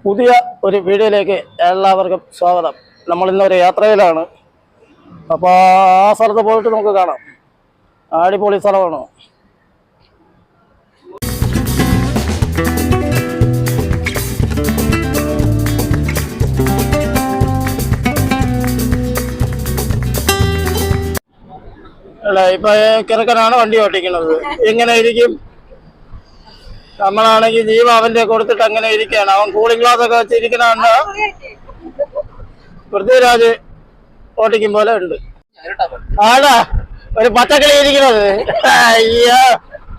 പുതിയ ഒരു വീഡിയോയിലേക്ക് എല്ലാവർക്കും സ്വാഗതം. നമ്മൾ ഇന്നൊരു യാത്രയിലാണ്. അപ്പോൾ ആ സ്ഥലത്ത് പോയിട്ട് നമുക്ക് കാണാം. അടിപൊളി സ്ഥലമാണ്. അല്ല, ഇപ്പൊ കിറക്കനാണ് വണ്ടി ഓട്ടിക്കുന്നത്. എങ്ങനെ ഇരിക്കും? നമ്മളാണെങ്കിൽ ജീവ അവന്റെ കൊടുത്തിട്ട് അങ്ങനെ ഇരിക്കുകയാണ്. അവൻ കൂളിംഗ് ഗ്ലാസ് ഒക്കെ വെച്ചിരിക്കണ പൃഥ്വിരാജ് ഓട്ടിക്കും പോലെ ഉണ്ട്. ആടാ ഒരു പച്ചക്കളി ഇരിക്കണത്. അയ്യോ,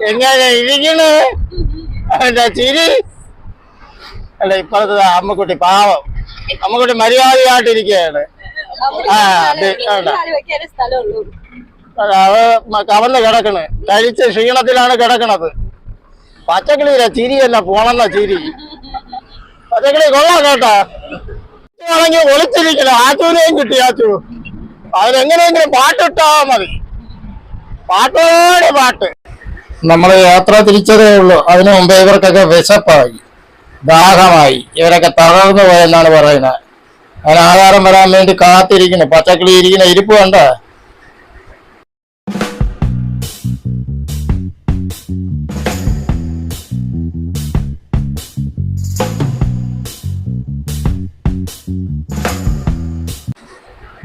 എങ്ങനെ ഇരിക്കണ് അവന്റെ ചിരി. അല്ല, ഇപ്പോഴത്തെ അമ്മക്കുട്ടി പാവം. അമ്മക്കുട്ടി മര്യാദയായിട്ടിരിക്കുകയാണ്. കവന്ന് കിടക്കണ്. കഴിച്ച് ക്ഷീണത്തിലാണ് കിടക്കണത്. പച്ചക്കിളിയില്ല, ചിരിയല്ല, പോണെന്ന ചിരി. പച്ചക്കിളി കൊള്ളാം കേട്ടാ. ആണെങ്കിൽ ഒളിച്ചിരിക്കണം. ആച്ചൂരെയും കിട്ടി. ആച്ചു അതിനെങ്ങനെയെങ്കിലും പാട്ടിട്ടാ മതി. പാട്ടോടെ പാട്ട്. നമ്മള് യാത്ര തിരിച്ചതേ ഉള്ളൂ. അതിനു മുമ്പേ ഇവർക്കൊക്കെ വിശപ്പായി, ദാഹമായി. ഇവരൊക്കെ തളർന്നു പോയെന്നാണ് പറയുന്നത്. അതിന് ആഹാരം വരാൻ വേണ്ടി കാത്തിരിക്കുന്നു. പച്ചക്കിളി ഇരിക്കുന്ന ഇരിപ്പ് കണ്ട.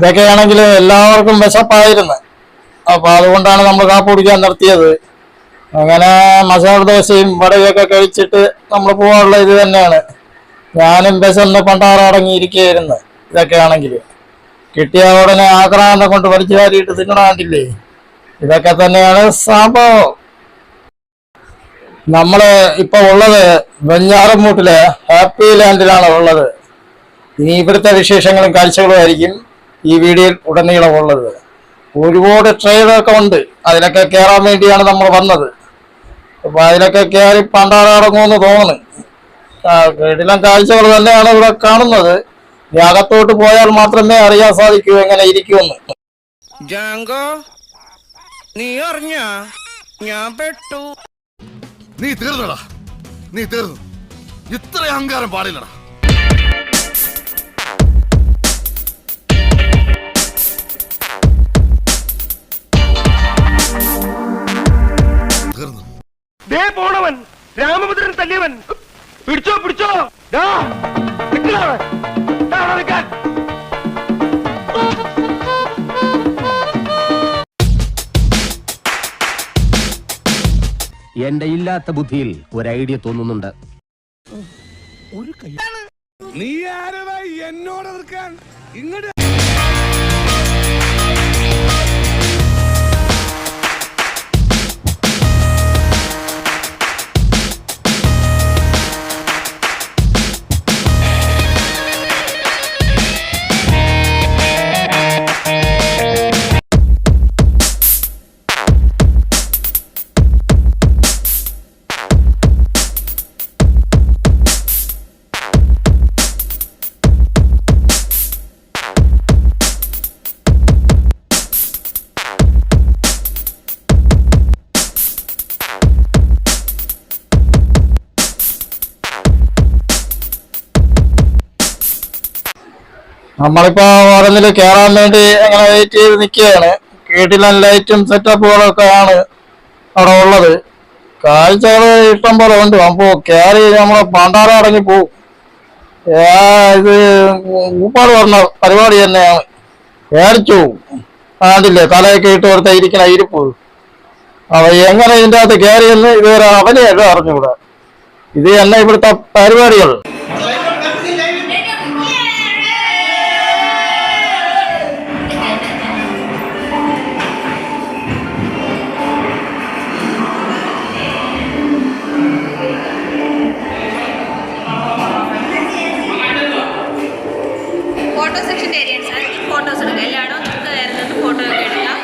ഇതൊക്കെയാണെങ്കിൽ എല്ലാവർക്കും വിശപ്പായിരുന്നു. അപ്പൊ അതുകൊണ്ടാണ് നമ്മൾ കാപ്പ് കുടിക്കാൻ നിർത്തിയത്. അങ്ങനെ മസാല ദോശയും വടയൊക്കെ കഴിച്ചിട്ട് നമ്മൾ പോകാനുള്ള ഇത് തന്നെയാണ്. ഞാനും ബസ്സൊന്ന് പണ്ടാറടങ്ങിയിരിക്കുകയായിരുന്നു. ഇതൊക്കെയാണെങ്കിൽ കിട്ടിയ ഉടനെ ആക്രാന്തം കൊണ്ട് വലിച്ചു വാരിയിട്ട് തിന്നണാണ്ടില്ലേ. ഇതൊക്കെ തന്നെയാണ് സംഭവം. നമ്മള് ഇപ്പൊ ഉള്ളത് വെഞ്ഞാറമൂട്ടിലെ ഹാപ്പി ലാൻഡിലാണ് ഉള്ളത്. ഇനി ഇവിടുത്തെ വിശേഷങ്ങളും കാഴ്ചകളും ആയിരിക്കും ഈ വീഡിയോയിൽ ഉടനീളം ഉള്ളത്. ഒരുപാട് ട്രെയിനൊക്കെ ഉണ്ട്. അതിലൊക്കെ കയറാൻ വേണ്ടിയാണ് നമ്മൾ വന്നത്. അപ്പൊ അതിലൊക്കെ കയറി പണ്ടാറടങ്ങുമെന്ന് തോന്നുന്നു. വീട്ടിലും കാഴ്ചകൾ തന്നെയാണ് ഇവിടെ കാണുന്നത്. അകത്തോട്ട് പോയാൽ മാത്രമേ അറിയാൻ സാധിക്കൂ എങ്ങനെ ഇരിക്കുമെന്ന്. നീ അറിഞ്ഞ ഞാൻ പെട്ടു. നീ തീർന്നടാ, നീ തീർന്നു. ഇത്ര അഹങ്കാരം പാടില്ലടാ. ദേ പോണവൻ രാമഭദ്രൻ തല്ലിയവൻ. പിടിച്ചോ പിടിച്ചോ. എന്റെ ഇല്ലാത്ത ബുദ്ധിയിൽ ഒരു ഐഡിയ തോന്നുന്നുണ്ട്. നീ ആരടാ എന്നോട് എതിർക്കാൻ? ഇങ്ങോട്ട് നമ്മളിപ്പോ ഓരോന്നില് കയറാൻ വേണ്ടി അങ്ങനെ വെയിറ്റ് ചെയ്ത് നിൽക്കുകയാണ്. വീട്ടിലെ ലൈറ്റും സെറ്റപ്പുകളൊക്കെ ആണ് അവിടെ ഉള്ളത്. കാഴ്ചകള് ഇഷ്ടം പോലെ ഉണ്ട്. അപ്പോ കയറി നമ്മളെ പണ്ടാറ അടങ്ങി പോവും. ഇത് ഊപ്പാട് പറഞ്ഞ പരിപാടി തന്നെയാണ്. പേടിച്ചു പോവും. ആണ്ടില്ലേ തലയൊക്കെ ഇട്ട് കൊടുത്ത ഇരിക്കണ ഇരിപ്പ്. അവ എങ്ങനെ ഇതിൻ്റെ അകത്ത് കയറിയെന്ന് ഇതുവരെ അവനെയല്ല അറിഞ്ഞുകൂടാ. ഇത് തന്നെ ഇവിടുത്തെ പരിപാടികൾ. Photo section area sir. Photos എടുക്കാം. എല്ലായിടവും നമുക്ക് നേരത്തെ ഫോട്ടോ ഒക്കെ എടുക്കാം.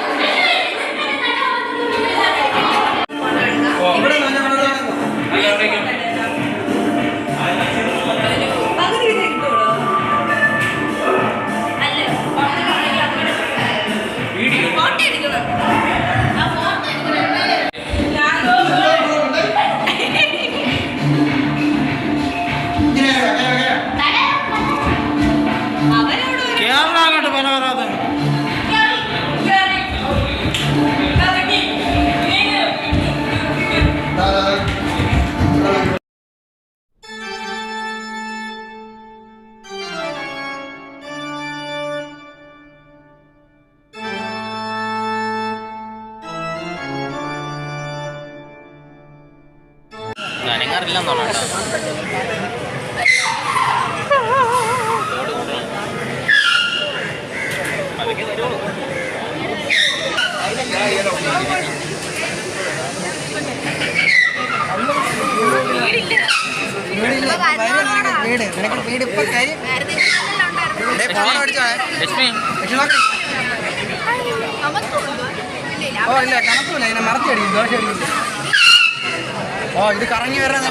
ഇത് കറങ്ങി വരാൻ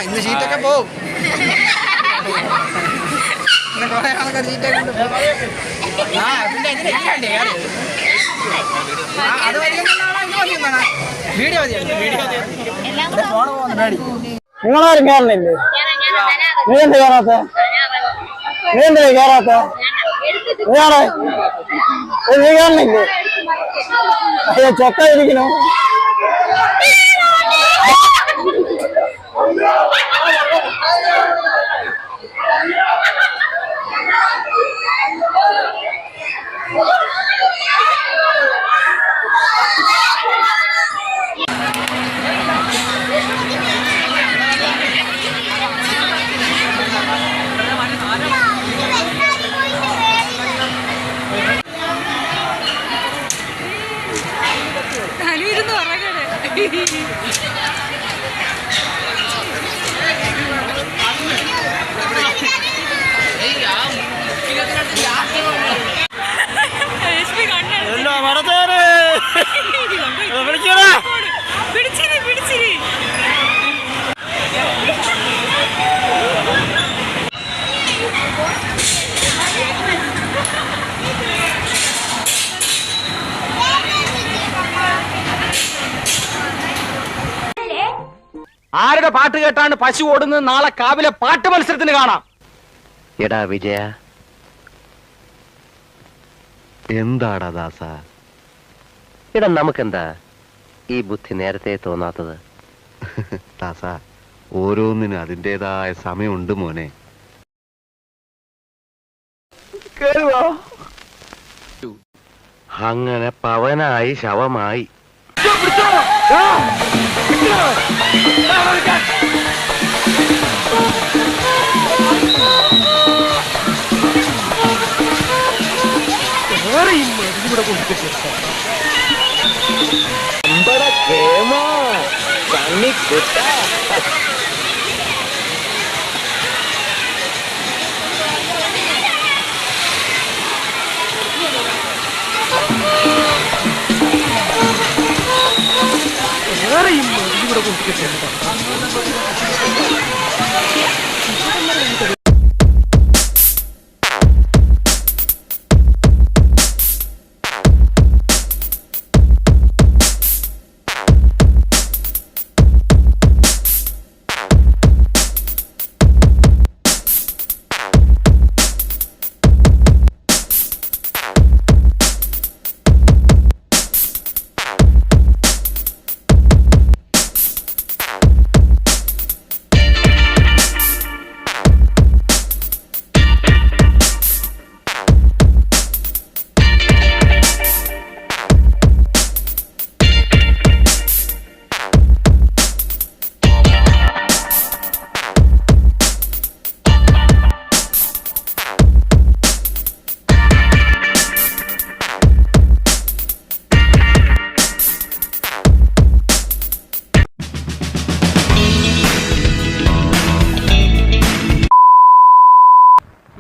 ഇന്ന് ഷീറ്റൊക്കെ പോവും. കുറെ ആൾക്കാർ ഷീറ്റൊക്കെ അത് വീഡിയോ ഫോൺ പോകുന്ന പേടി. നിങ്ങളാരും കയറണില്ലേ? നീ എന്ത് കയറാത്ത? നീ എന്ത് കയറാത്ത? നീയാണോ? നീ കയറണില്ലേ? അയ്യോ ചൊക്ക ഇരിക്കണു. ആരുടെ പാട്ട് കേട്ടാണ് പശു ഓടുന്നത്? നാളെ കാവിലെ പാട്ട് മത്സരത്തിന് കാണാം. എടാ വിജയ, എന്താടാ ദാസ? എടാ നമുക്കെന്താ ഈ ബുദ്ധി നേരത്തെ തോന്നാത്തത്? ദാസ, ഓരോന്നിനും അതിൻ്റെതായ സമയമുണ്ട് മോനെ. അങ്ങനെ പവനായി ശവമായി.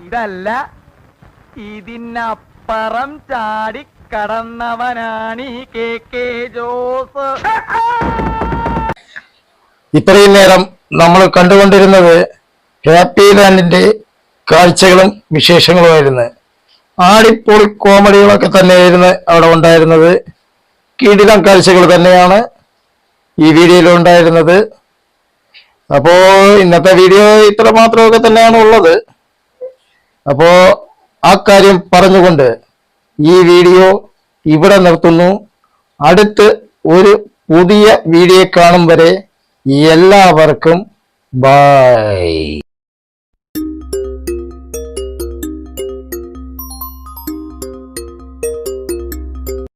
ഇതല്ല, ഇതിനപ്പുറം ചാടി കടന്നവനാണ് ഈ KK ജോസ്. ഇത്രയും നേരം നമ്മൾ കണ്ടുകൊണ്ടിരുന്നത് ഹാപ്പി ലാൻഡിന്റെ കാഴ്ചകളും വിശേഷങ്ങളുമായിരുന്നു. ആടിപ്പൊളി കോമഡികളൊക്കെ തന്നെയായിരുന്നു അവിടെ ഉണ്ടായിരുന്നത്. കിടിലം കാഴ്ചകൾ തന്നെയാണ് ഈ വീഡിയോയിൽ ഉണ്ടായിരുന്നത്. അപ്പോ ഇന്നത്തെ വീഡിയോ ഇത്ര മാത്രമൊക്കെ തന്നെയാണ് ഉള്ളത്. അപ്പോ ആ കാര്യം പറഞ്ഞുകൊണ്ട് ഈ വീഡിയോ ഇവിടെ നിർത്തുന്നു. അടുത്ത് ഒരു പുതിയ വീഡിയോ കാണും വരെ എല്ലാവർക്കും ബൈ.